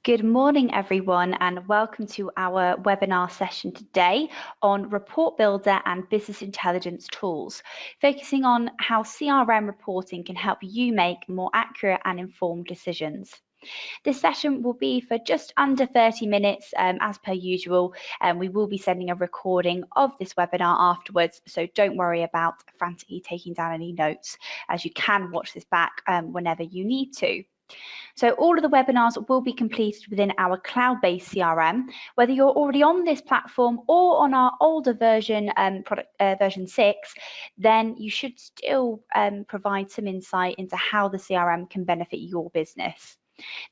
Good morning, everyone, and welcome to our webinar session today on Report Builder and Business Intelligence Tools, focusing on how CRM reporting can help you make more accurate and informed decisions. This session will be for just under 30 minutes as per usual, and we will be sending a recording of this webinar afterwards, so don't worry about frantically taking down any notes, as you can watch this back whenever you need to. So all of the webinars will be completed within our cloud-based CRM. Whether you're already on this platform or on our older version, version 6, then you should still provide some insight into how the CRM can benefit your business.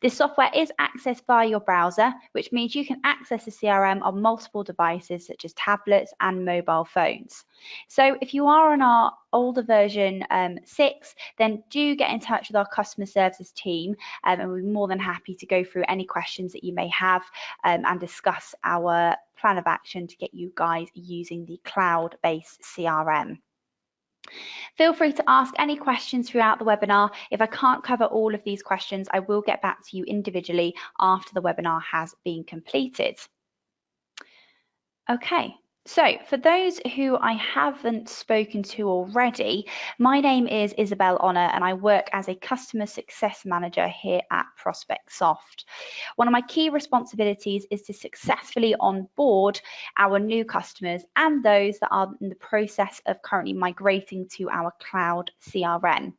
This software is accessed via your browser, which means you can access the CRM on multiple devices such as tablets and mobile phones. So if you are on our older version 6, then do get in touch with our customer services team, and we're more than happy to go through any questions that you may have and discuss our plan of action to get you guys using the cloud-based CRM. Feel free to ask any questions throughout the webinar. If I can't cover all of these questions, I will get back to you individually after the webinar has been completed. Okay. So for those who I haven't spoken to already, my name is Isabel Honor and I work as a customer success manager here at ProspectSoft. One of my key responsibilities is to successfully onboard our new customers and those that are in the process of currently migrating to our cloud CRM.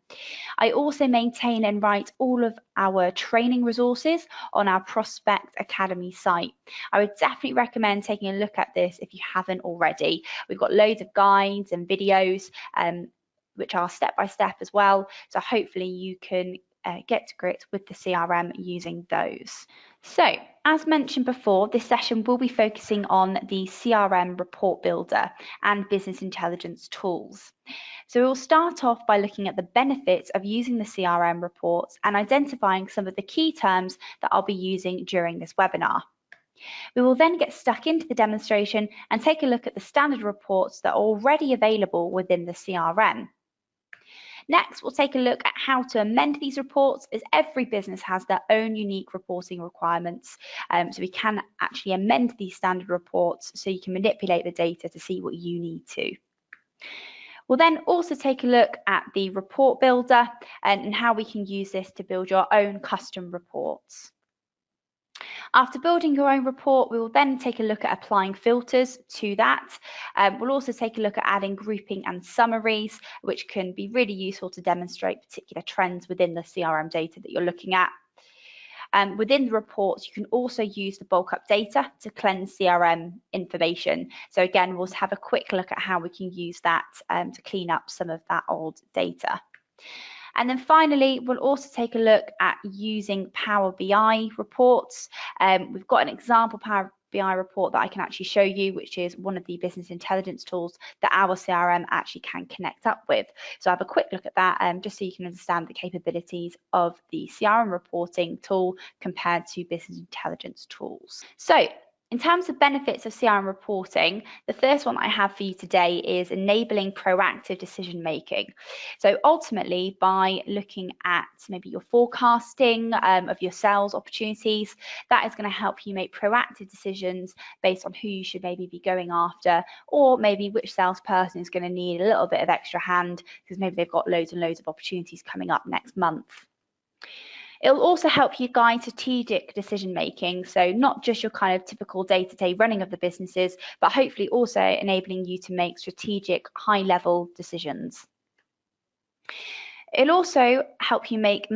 I also maintain and write all of our training resources on our Prospect Academy site. I would definitely recommend taking a look at this if you haven't already. We've got loads of guides and videos which are step-by-step as well, so hopefully you can get to grips with the CRM using those. So, as mentioned before, this session will be focusing on the CRM Report Builder and Business Intelligence Tools. So we'll start off by looking at the benefits of using the CRM reports and identifying some of the key terms that I'll be using during this webinar. We will then get stuck into the demonstration and take a look at the standard reports that are already available within the CRM. Next, we'll take a look at how to amend these reports, as every business has their own unique reporting requirements. So we can actually amend these standard reports so you can manipulate the data to see what you need to. We'll then also take a look at the report builder and how we can use this to build your own custom reports. After building your own report, we will then take a look at applying filters to that. We'll also take a look at adding grouping and summaries, which can be really useful to demonstrate particular trends within the CRM data that you're looking at. Within the reports, you can also use the bulk up data to cleanse CRM information. So again, we'll have a quick look at how we can use that to clean up some of that old data. And then finally, we'll also take a look at using Power BI reports. We've got an example Power BI report that I can actually show you, which is one of the business intelligence tools that our CRM actually can connect up with. So have a quick look at that just so you can understand the capabilities of the CRM reporting tool compared to business intelligence tools. So in terms of benefits of CRM reporting, the first one I have for you today is enabling proactive decision making. So ultimately, by looking at maybe your forecasting of your sales opportunities, that is going to help you make proactive decisions based on who you should maybe be going after, or maybe which salesperson is going to need a little bit of extra hand because maybe they've got loads and loads of opportunities coming up next month. It'll also help you guide strategic decision making, so not just your kind of typical day-to-day running of the businesses, but hopefully also enabling you to make strategic high-level decisions. It'll also help you make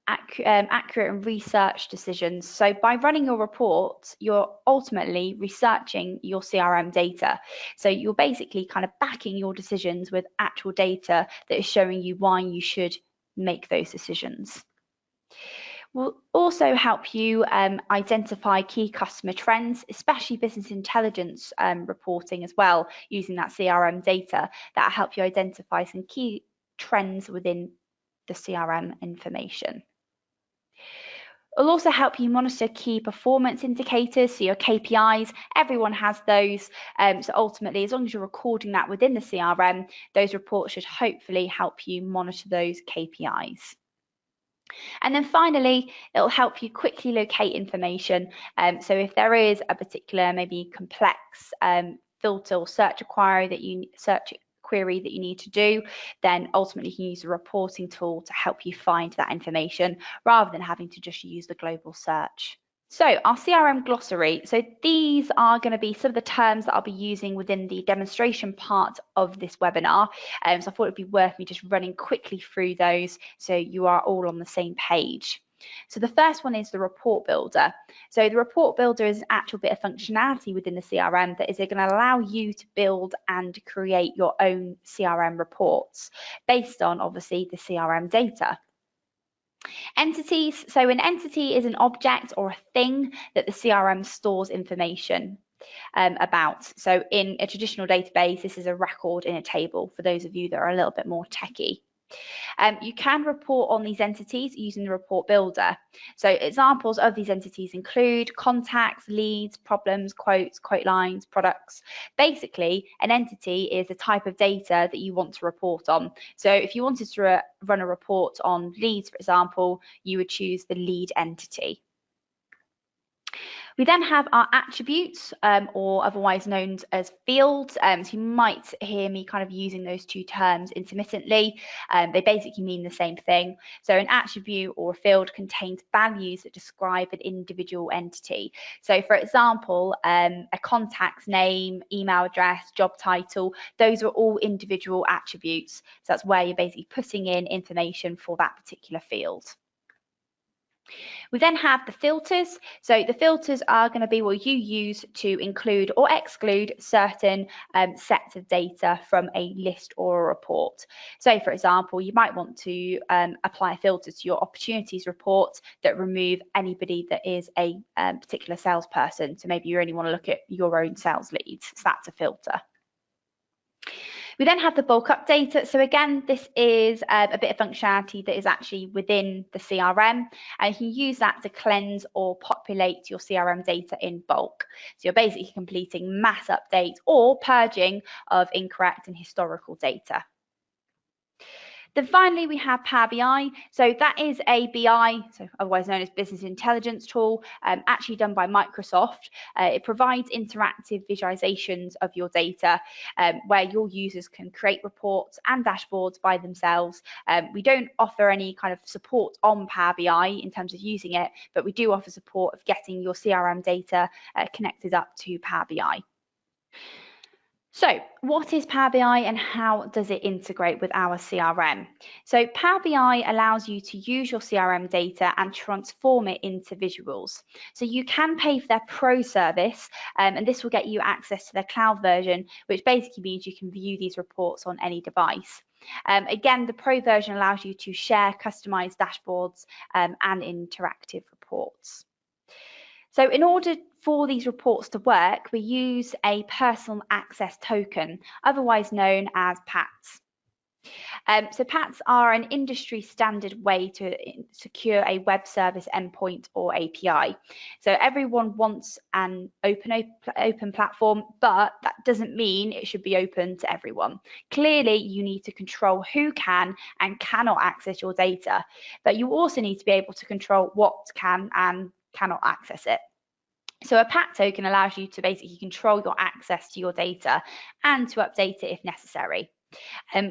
accurate and research decisions. So by running your reports, you're ultimately researching your CRM data. So you're basically kind of backing your decisions with actual data that is showing you why you should make those decisions. Will also help you identify key customer trends, especially business intelligence reporting as well, using that CRM data that will help you identify some key trends within the CRM information. It'll also help you monitor key performance indicators, so your KPIs, everyone has those. So ultimately, as long as you're recording that within the CRM, those reports should hopefully help you monitor those KPIs. And then finally, it'll help you quickly locate information. So if there is a particular, maybe complex filter or search query that you need to do, then ultimately you can use the reporting tool to help you find that information rather than having to just use the global search. So our CRM glossary, so these are going to be some of the terms that I'll be using within the demonstration part of this webinar. So I thought it'd be worth me just running quickly through those so you are all on the same page. So the first one is the report builder. So the report builder is an actual bit of functionality within the CRM that is going to allow you to build and create your own CRM reports based on obviously the CRM data. Entities, so an entity is an object or a thing that the CRM stores information about. So in a traditional database, this is a record in a table for those of you that are a little bit more techie. You can report on these entities using the report builder. So examples of these entities include contacts, leads, problems, quotes, quote lines, products. Basically, an entity is a type of data that you want to report on. So if you wanted to run a report on leads, for example, you would choose the lead entity. We then have our attributes, or otherwise known as fields. So you might hear me kind of using those two terms intermittently. They basically mean the same thing. So an attribute or a field contains values that describe an individual entity. So for example, a contact's name, email address, job title, those are all individual attributes. So that's where you're basically putting in information for that particular field. We then have the filters. So the filters are going to be what you use to include or exclude certain sets of data from a list or a report. So for example, you might want to apply a filter to your opportunities report that remove anybody that is a particular salesperson. So maybe you only want to look at your own sales leads. So that's a filter. We then have the bulk up data. So again, this is a bit of functionality that is actually within the CRM, and you can use that to cleanse or populate your CRM data in bulk. So you're basically completing mass updates or purging of incorrect and historical data. Then finally, we have Power BI. So that is a BI, so otherwise known as business intelligence tool, actually done by Microsoft. It provides interactive visualizations of your data where your users can create reports and dashboards by themselves. We don't offer any kind of support on Power BI in terms of using it, but we do offer support of getting your CRM data connected up to Power BI. So what is Power BI and how does it integrate with our CRM? So Power BI allows you to use your CRM data and transform it into visuals. So you can pay for their Pro service, and this will get you access to their cloud version, which basically means you can view these reports on any device. Again, the Pro version allows you to share customized dashboards and interactive reports. So in order for these reports to work, we use a personal access token, otherwise known as PATs. So PATs are an industry standard way to secure a web service endpoint or API. So everyone wants an open platform, but that doesn't mean it should be open to everyone. Clearly, you need to control who can and cannot access your data, but you also need to be able to control what can and cannot access it. So a PAT token allows you to basically control your access to your data and to update it if necessary.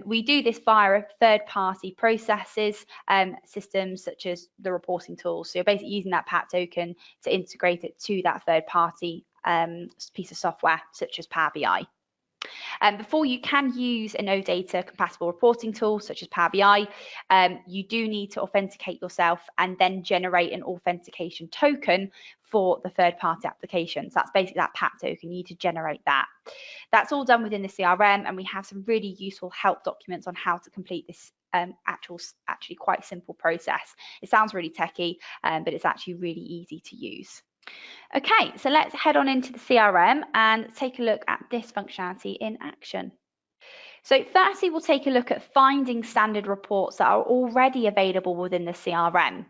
We do this via third-party processes, systems such as the reporting tools. So you're basically using that PAT token to integrate it to that third-party piece of software such as Power BI. Before you can use an OData compatible reporting tool such as Power BI, you do need to authenticate yourself and then generate an authentication token for the third-party application. So that's basically that PAT token. You need to generate that. That's all done within the CRM, and we have some really useful help documents on how to complete this actually quite simple process. It sounds really techy, but it's actually really easy to use. Okay, so let's head on into the CRM and take a look at this functionality in action. So firstly, we'll take a look at finding standard reports that are already available within the CRM.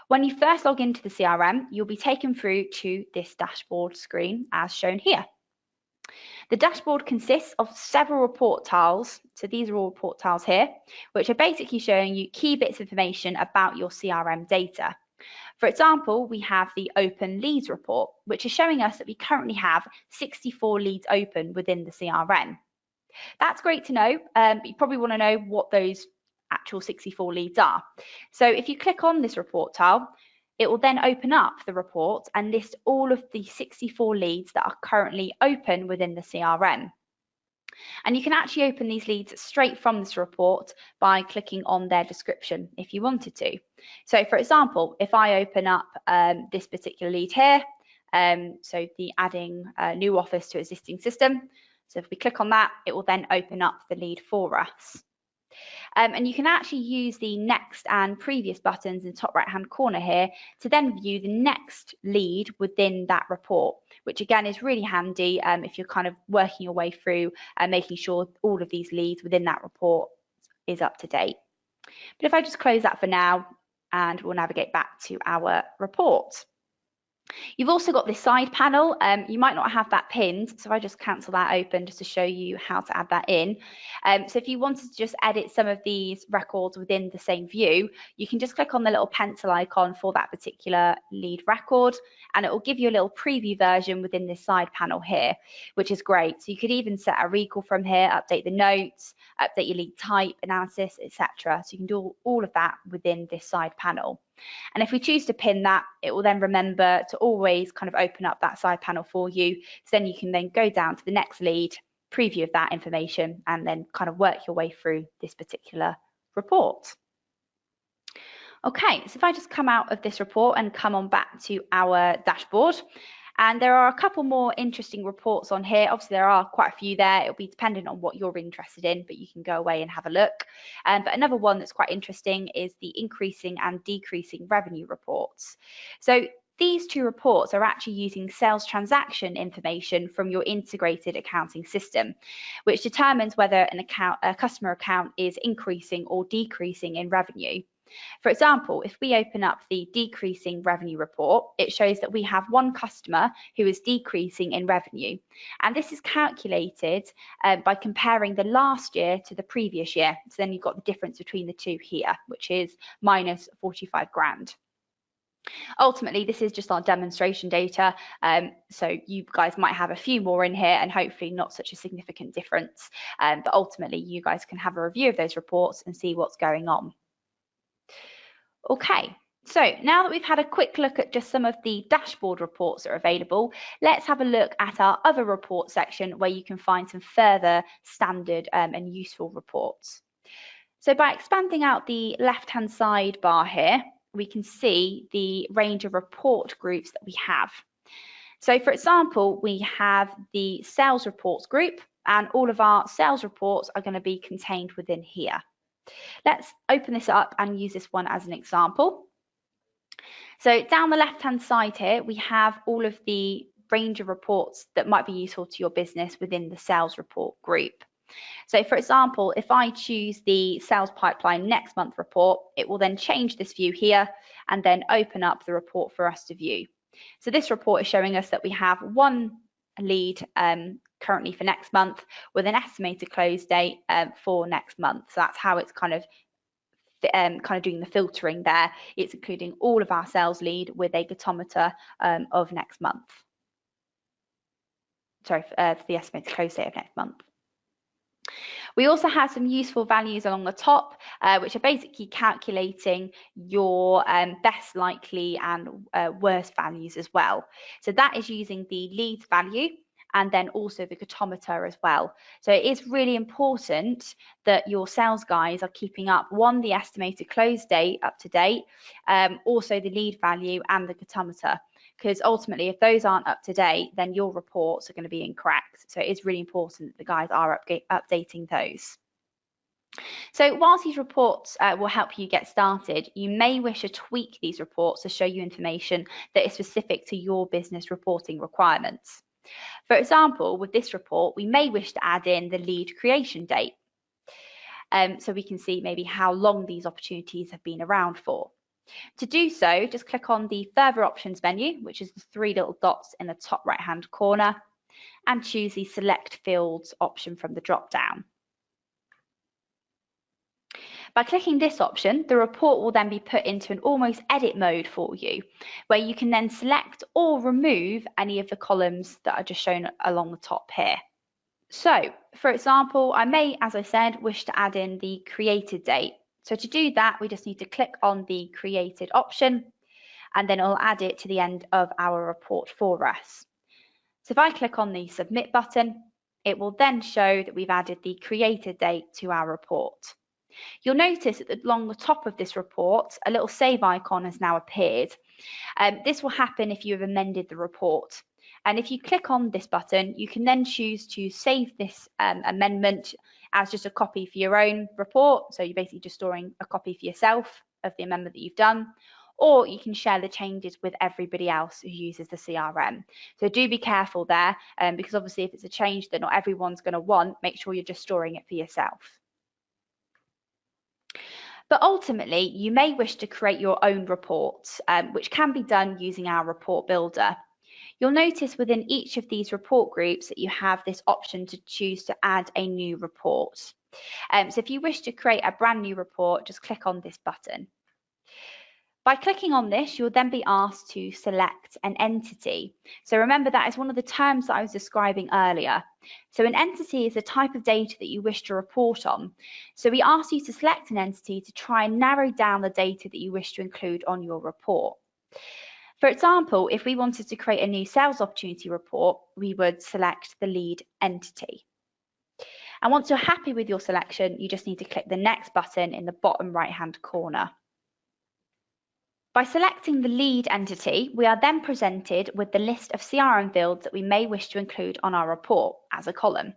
When you first log into the CRM, you'll be taken through to this dashboard screen as shown here. The dashboard consists of several report tiles, so these are all report tiles here, which are basically showing you key bits of information about your CRM data. For example, we have the open leads report, which is showing us that we currently have 64 leads open within the CRM. That's great to know, but you probably want to know what those actual 64 leads are. So if you click on this report tile, it will then open up the report and list all of the 64 leads that are currently open within the CRM. And you can actually open these leads straight from this report by clicking on their description if you wanted to. So for example, if I open up this particular lead here, so the adding new office to existing system, so if we click on that, it will then open up the lead for us. And you can actually use the next and previous buttons in the top right hand corner here to then view the next lead within that report, which again is really handy if you're kind of working your way through and making sure all of these leads within that report is up to date. But if I just close that for now and we'll navigate back to our report. You've also got this side panel. You might not have that pinned, so I just cancel that open just to show you how to add that in. So if you wanted to just edit some of these records within the same view, you can just click on the little pencil icon for that particular lead record, and it will give you a little preview version within this side panel here, which is great. So you could even set a recall from here, update the notes, update your lead type, analysis, etc. So you can do all of that within this side panel. And if we choose to pin that, it will then remember to always kind of open up that side panel for you. So then you can then go down to the next lead, preview of that information, and then kind of work your way through this particular report. Okay, so if I just come out of this report and come on back to our dashboard, and there are a couple more interesting reports on here. Obviously, there are quite a few there. It'll be dependent on what you're interested in, but you can go away and have a look. But another one that's quite interesting is the increasing and decreasing revenue reports. So these two reports are actually using sales transaction information from your integrated accounting system, which determines whether a customer account is increasing or decreasing in revenue. For example, if we open up the decreasing revenue report, it shows that we have one customer who is decreasing in revenue. And this is calculated by comparing the last year to the previous year. So then you've got the difference between the two here, which is minus 45 grand. Ultimately, this is just our demonstration data, so you guys might have a few more in here and hopefully not such a significant difference. But ultimately, you guys can have a review of those reports and see what's going on. Okay, so now that we've had a quick look at just some of the dashboard reports that are available, let's have a look at our other report section where you can find some further standard and useful reports. So by expanding out the left-hand side bar here, we can see the range of report groups that we have. So for example, we have the sales reports group, and all of our sales reports are going to be contained within here. Let's open this up and use this one as an example. So down the left-hand side here, we have all of the range of reports that might be useful to your business within the sales report group. So for example, if I choose the sales pipeline next month report, it will then change this view here and then open up the report for us to view. So this report is showing us that we have one lead currently for next month with an estimated close date for next month. So that's how it's kind of doing the filtering there. It's including all of our sales lead with a gatometer of next month. Sorry, for the estimated close date of next month. We also have some useful values along the top, which are basically calculating your best likely and worst values as well. So that is using the leads value and then also the gatometer as well. So it is really important that your sales guys are keeping up, one, the estimated close date up to date, also the lead value and the gatometer, because ultimately if those aren't up to date, then your reports are going to be incorrect. So it is really important that the guys are updating those. So whilst these reports will help you get started, you may wish to tweak these reports to show you information that is specific to your business reporting requirements. For example, with this report, we may wish to add in the lead creation date. So we can see maybe how long these opportunities have been around for. To do so, just click on the further options menu, which is the three little dots in the top right hand corner. and choose the Select Fields option from the drop-down. By clicking this option, the report will then be put into an almost edit mode for you, where you can then select or remove any of the columns that are just shown along the top here. So, for example, I may, as I said, wish to add in the created date. So to do that, we just need to click on the created option, and then it'll add it to the end of our report for us. So if I click on the submit button, it will then show that we've added the created date to our report. You'll notice that along the top of this report, a little save icon has now appeared. This will happen if you have amended the report. And if you click on this button, you can then choose to save this amendment as just a copy for your own report. So you're basically just storing a copy for yourself of the amendment that you've done. Or you can share the changes with everybody else who uses the CRM. So do be careful there, because obviously if it's a change that not everyone's going to want, make sure you're just storing it for yourself. But ultimately, you may wish to create your own reports, which can be done using our report builder. You'll notice within each of these report groups that you have this option to choose to add a new report. So if you wish to create a brand new report, just click on this button. By clicking on this, you'll then be asked to select an entity. So remember, that is one of the terms that I was describing earlier. So an entity is a type of data that you wish to report on. So we ask you to select an entity to try and narrow down the data that you wish to include on your report. For example, if we wanted to create a new sales opportunity report, we would select the lead entity. And once you're happy with your selection, you just need to click the next button in the bottom right-hand corner. By selecting the lead entity, we are then presented with the list of CRM fields that we may wish to include on our report as a column.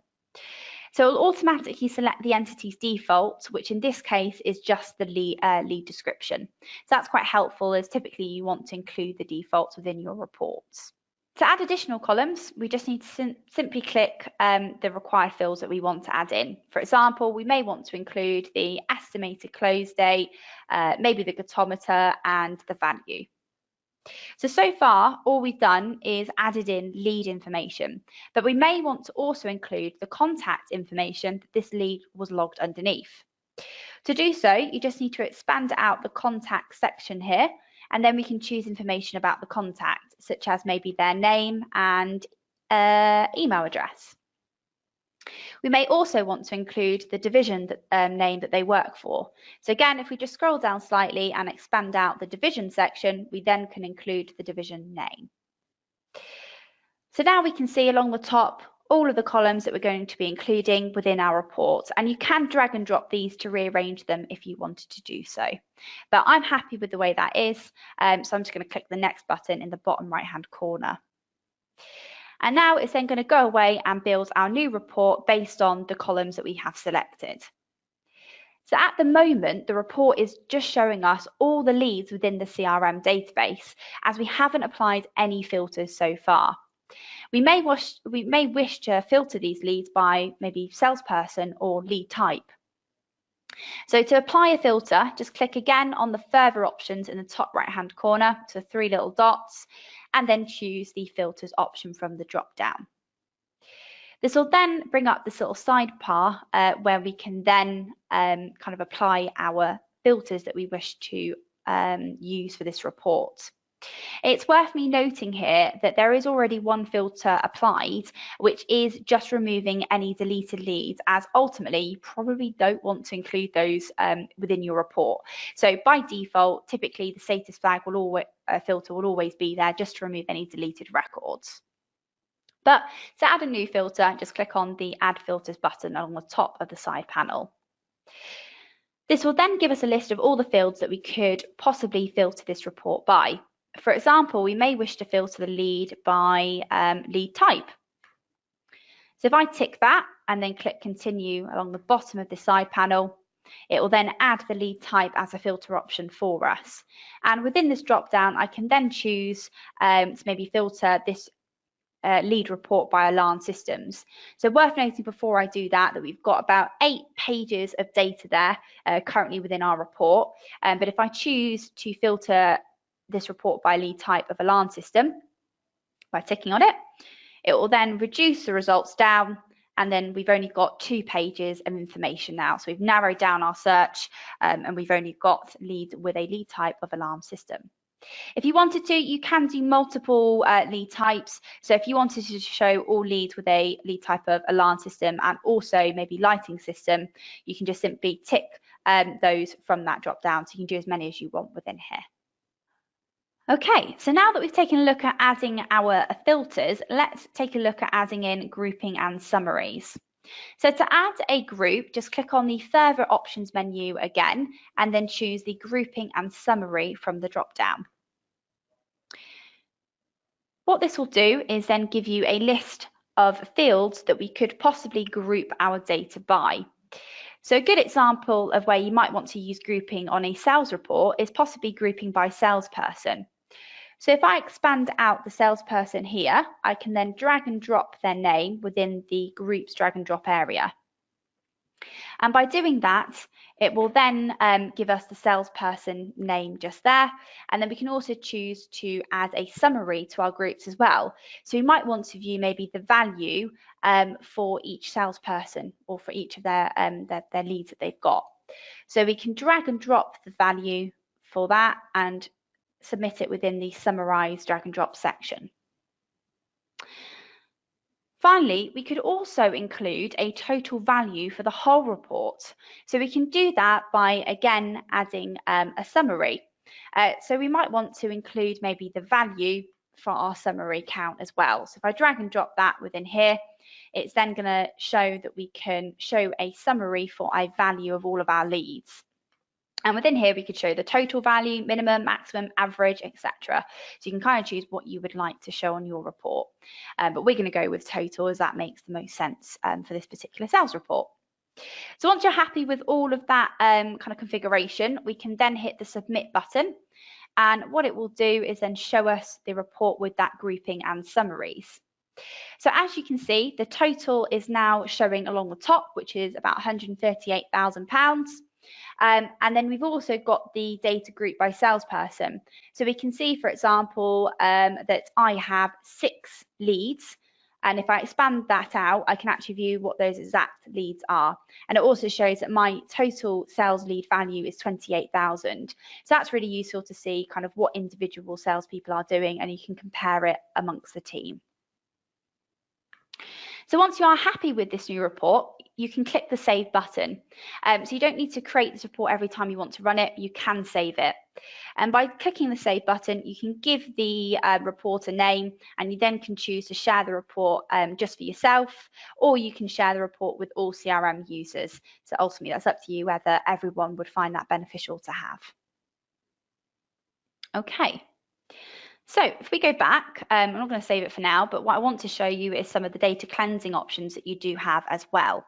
So it will automatically select the entity's default, which in this case is just the lead description. So that's quite helpful, as typically you want to include the defaults within your reports. To add additional columns, we just need to simply click the required fields that we want to add in. For example, we may want to include the estimated close date, maybe the gatometer and the value. So far, all we've done is added in lead information, but we may want to also include the contact information that this lead was logged underneath. To do so, you just need to expand out the contact section here, and then we can choose information about the contact, such as maybe their name and email address. We may also want to include the division name that they work for. So again, if we just scroll down slightly and expand out the division section, we then can include the division name. So now we can see along the top all of the columns that we're going to be including within our report, and you can drag and drop these to rearrange them if you wanted to do so. But I'm happy with the way that is, so I'm just going to click the next button in the bottom right hand corner. And now it's then going to go away and build our new report based on the columns that we have selected. So at the moment, the report is just showing us all the leads within the CRM database, as we haven't applied any filters so far. We may wish to filter these leads by maybe salesperson or lead type. So to apply a filter, just click again on the further options in the top right hand corner, so 3 little dots, and then choose the filters option from the drop down. This will then bring up this little sidebar where we can then kind of apply our filters that we wish to use for this report. It's worth me noting here that there is already one filter applied, which is just removing any deleted leads, as ultimately you probably don't want to include those within your report. So by default, typically the status flag will always, filter will always be there just to remove any deleted records. But to add a new filter, just click on the Add Filters button along the top of the side panel. This will then give us a list of all the fields that we could possibly filter this report by. For example, we may wish to filter the lead by lead type. So if I tick that and then click Continue along the bottom of the side panel, it will then add the lead type as a filter option for us. And within this drop down, I can then choose to maybe filter this lead report by alarm systems. So worth noting before I do that, that we've got about 8 pages of data there currently within our report. But if I choose to filter this report by lead type of alarm system, by ticking on it, It will then reduce the results down, and then we've only got 2 pages of information now. So we've narrowed down our search, and we've only got leads with a lead type of alarm system. If you wanted to, you can do multiple lead types. So if you wanted to show all leads with a lead type of alarm system and also maybe lighting system, you can just simply tick those from that drop down. So you can do as many as you want within here. Okay, so now that we've taken a look at adding our filters, let's take a look at adding in grouping and summaries. So to add a group, just click on the further options menu again, and then choose the grouping and summary from the drop down. What this will do is then give you a list of fields that we could possibly group our data by. So a good example of where you might want to use grouping on a sales report is possibly grouping by salesperson. So if I expand out the salesperson here, I can then drag and drop their name within the groups drag and drop area. And by doing that, it will then give us the salesperson name just there. And then we can also choose to add a summary to our groups as well. So we might want to view maybe the value for each salesperson or for each of their leads that they've got. So we can drag and drop the value for that and submit it within the summarize drag and drop section. Finally, we could also include a total value for the whole report. So we can do that by, again, adding a summary. So we might want to include maybe the value for our summary count as well. So if I drag and drop that within here, it's then going to show that we can show a summary for a value of all of our leads. And within here, we could show the total value, minimum, maximum, average, etc. So you can kind of choose what you would like to show on your report. But we're going to go with total as that makes the most sense for this particular sales report. So once you're happy with all of that kind of configuration, we can then hit the submit button. And what it will do is then show us the report with that grouping and summaries. So as you can see, the total is now showing along the top, which is about £138,000. And then we've also got the data group by salesperson. So we can see, for example, that I have 6 leads. And if I expand that out, I can actually view what those exact leads are. And it also shows that my total sales lead value is 28,000. So that's really useful to see kind of what individual salespeople are doing, and you can compare it amongst the team. So once you are happy with this new report, you can click the Save button. So you don't need to create this report every time you want to run it, you can save it. And by clicking the Save button, you can give the report a name, and you then can choose to share the report just for yourself, or you can share the report with all CRM users. So ultimately, that's up to you whether everyone would find that beneficial to have. Okay. So if we go back, I'm not going to save it for now, but what I want to show you is some of the data cleansing options that you do have as well.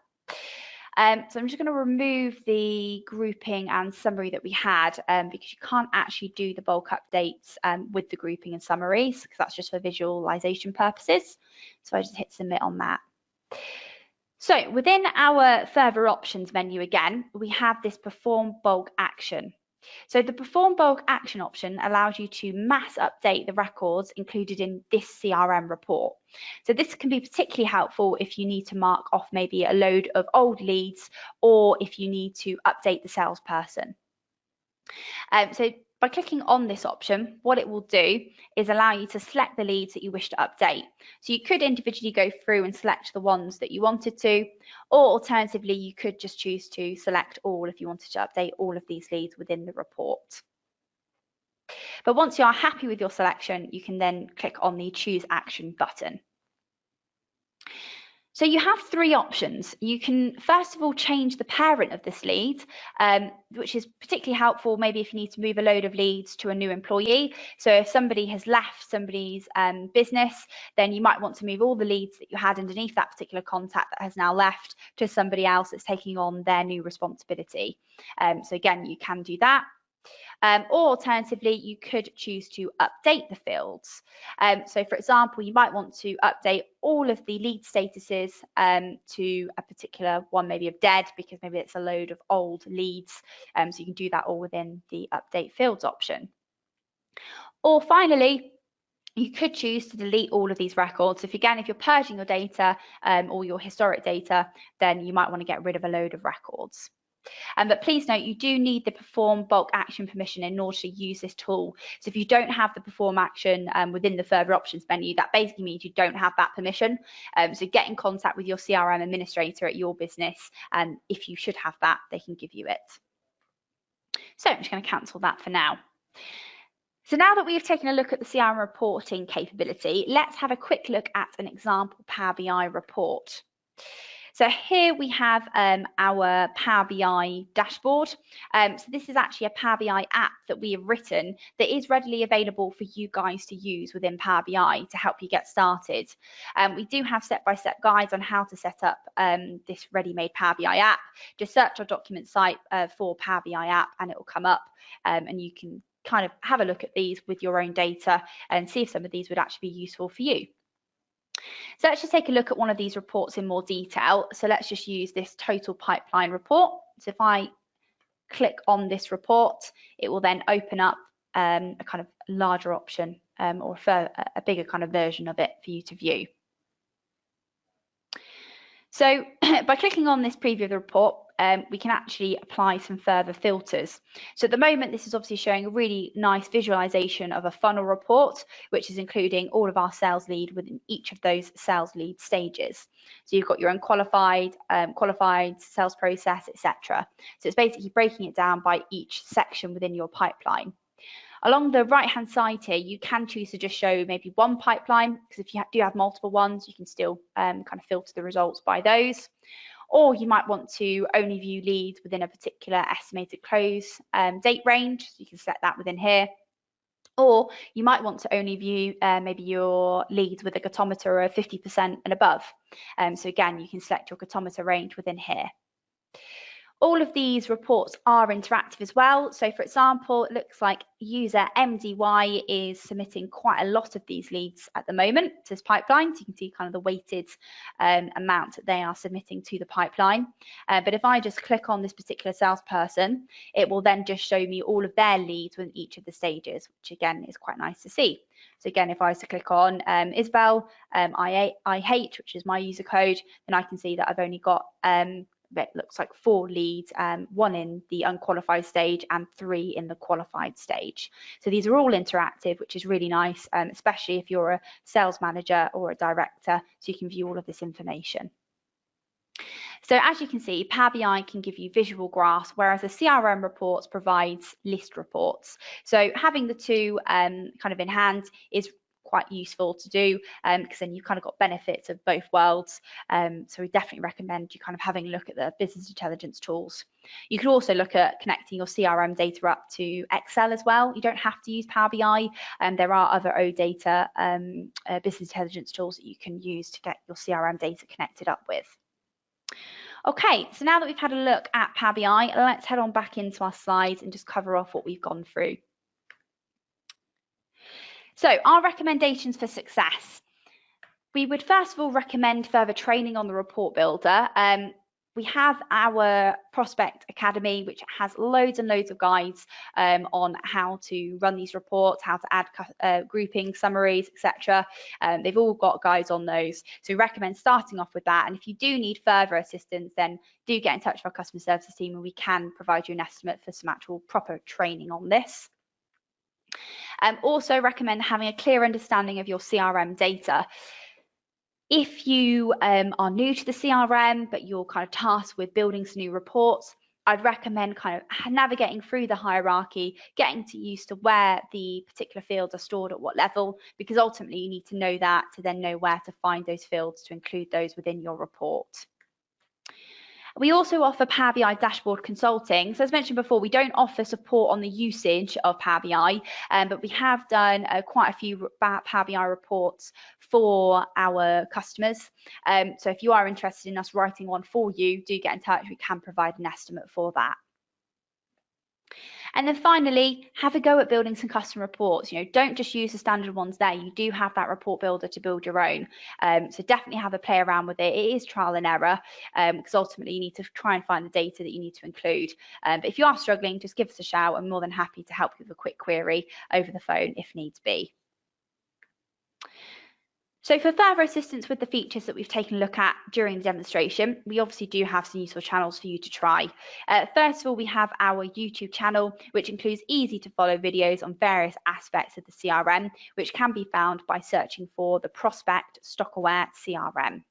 So I'm just going to remove the grouping and summary that we had because you can't actually do the bulk updates with the grouping and summaries because that's just for visualization purposes. So I just hit submit on that. So within our further options menu again, we have this perform bulk action. So the perform bulk action option allows you to mass update the records included in this CRM report. So this can be particularly helpful if you need to mark off maybe a load of old leads or if you need to update the salesperson. So by clicking on this option, what it will do is allow you to select the leads that you wish to update. So you could individually go through and select the ones that you wanted to, or alternatively, you could just choose to select all if you wanted to update all of these leads within the report. But once you are happy with your selection, you can then click on the Choose Action button. So you have 3 options. You can first of all change the parent of this lead, which is particularly helpful maybe if you need to move a load of leads to a new employee. So if somebody has left somebody's business, then you might want to move all the leads that you had underneath that particular contact that has now left to somebody else that's taking on their new responsibility. So again, you can do that. Or alternatively, you could choose to update the fields. So for example, you might want to update all of the lead statuses to a particular one, maybe of dead, because maybe it's a load of old leads. So you can do that all within the update fields option. Or finally, You could choose to delete all of these records. If you're purging your data or your historic data, then you might want to get rid of a load of records. But please note, you do need the perform bulk action permission in order to use this tool. So if you don't have the perform action within the further options menu, that basically means you don't have that permission. So get in contact with your CRM administrator at your business, and if you should have that, they can give you it. So I'm just going to cancel that for now. So now that we've taken a look at the CRM reporting capability, let's have a quick look at an example Power BI report. So here we have our Power BI dashboard. So this is actually a Power BI app that we have written that is readily available for you guys to use within Power BI to help you get started. We do have step-by-step guides on how to set up this ready-made Power BI app. Just search our document site for Power BI app and it will come up, and you can kind of have a look at these with your own data and see if some of these would actually be useful for you. So let's just take a look at one of these reports in more detail. So let's just use this total pipeline report. So if I click on this report, it will then open up a kind of larger option or a bigger kind of version of it for you to view. So by clicking on this preview of the report, we can actually apply some further filters. So at the moment, this is obviously showing a really nice visualization of a funnel report, which is including all of our sales lead within each of those sales lead stages. So you've got your unqualified, qualified, sales process, etc. So it's basically breaking it down by each section within your pipeline. Along the right-hand side here, you can choose to just show maybe one pipeline, because if you do have multiple ones, you can still kind of filter the results by those. Or you might want to only view leads within a particular estimated close date range, so you can set that within here. Or you might want to only view maybe your leads with a gatometer of 50% and above. So again, you can select your gatometer range within here. All of these reports are interactive as well. So for example, it looks like user MDY is submitting quite a lot of these leads at the moment to this pipeline. So you can see kind of the weighted amount that they are submitting to the pipeline. But if I just click on this particular salesperson, it will then just show me all of their leads within each of the stages, which again is quite nice to see. So again, if I was to click on Isabel IH, which is my user code, then I can see that I've only got it looks like 4 leads, 1 in the unqualified stage and 3 in the qualified stage. So these are all interactive, which is really nice, especially if you're a sales manager or a director, so you can view all of this information. So as you can see, Power BI can give you visual graphs, whereas the CRM reports provides list reports. So having the two kind of in hand is quite useful to do, because then you've kind of got benefits of both worlds. So we definitely recommend you kind of having a look at the business intelligence tools. You could also look at connecting your CRM data up to Excel as well. You don't have to use Power BI, and there are other OData business intelligence tools that you can use to get your CRM data connected up with. Okay, so now that we've had a look at Power BI, let's head on back into our slides and just cover off what we've gone through. So our recommendations for success. We would first of all recommend further training on the report builder. We have our Prospect Academy, which has loads and loads of guides on how to run these reports, how to add grouping summaries, etc. They've all got guides on those. So we recommend starting off with that. And if you do need further assistance, then do get in touch with our customer services team and we can provide you an estimate for some actual proper training on this. Also recommend having a clear understanding of your CRM data. If you are new to the CRM, but you're kind of tasked with building some new reports, I'd recommend kind of navigating through the hierarchy, getting used to where the particular fields are stored at what level, because ultimately you need to know that to then know where to find those fields to include those within your report. We also offer Power BI dashboard consulting. So as mentioned before, we don't offer support on the usage of Power BI, but we have done quite a few Power BI reports for our customers. So if you are interested in us writing one for you, do get in touch. We can provide an estimate for that. And then finally, have a go at building some custom reports. Don't just use the standard ones there. You do have that report builder to build your own. So definitely have a play around with it. It is trial and error, because ultimately you need to try and find the data that you need to include. But if you are struggling, just give us a shout. I'm more than happy to help you with a quick query over the phone if needs be. So for further assistance with the features that we've taken a look at during the demonstration, we obviously do have some useful channels for you to try. First of all, we have our YouTube channel, which includes easy to follow videos on various aspects of the CRM, which can be found by searching for the Prospect Stock Aware CRM.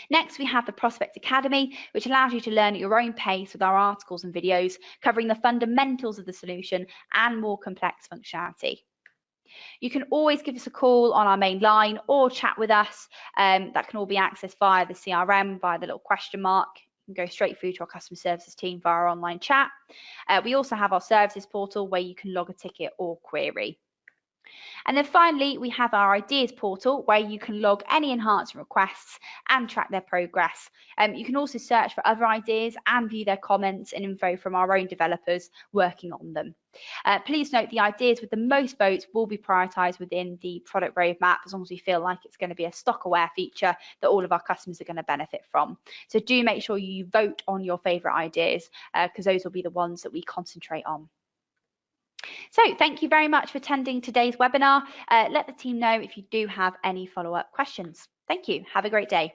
Next, we have the Prospect Academy, which allows you to learn at your own pace with our articles and videos, covering the fundamentals of the solution and more complex functionality. You can always give us a call on our main line or chat with us. That can all be accessed via the CRM, via the little question mark. You can go straight through to our customer services team via our online chat. We also have our services portal where you can log a ticket or query. And then finally, we have our ideas portal where you can log any enhancement requests and track their progress. You can also search for other ideas and view their comments and info from our own developers working on them. Please note the ideas with the most votes will be prioritised within the product roadmap as long as we feel like it's going to be a stock aware feature that all of our customers are going to benefit from. So do make sure you vote on your favourite ideas because those will be the ones that we concentrate on. So thank you very much for attending today's webinar. Let the team know if you do have any follow-up questions. Thank you. Have a great day.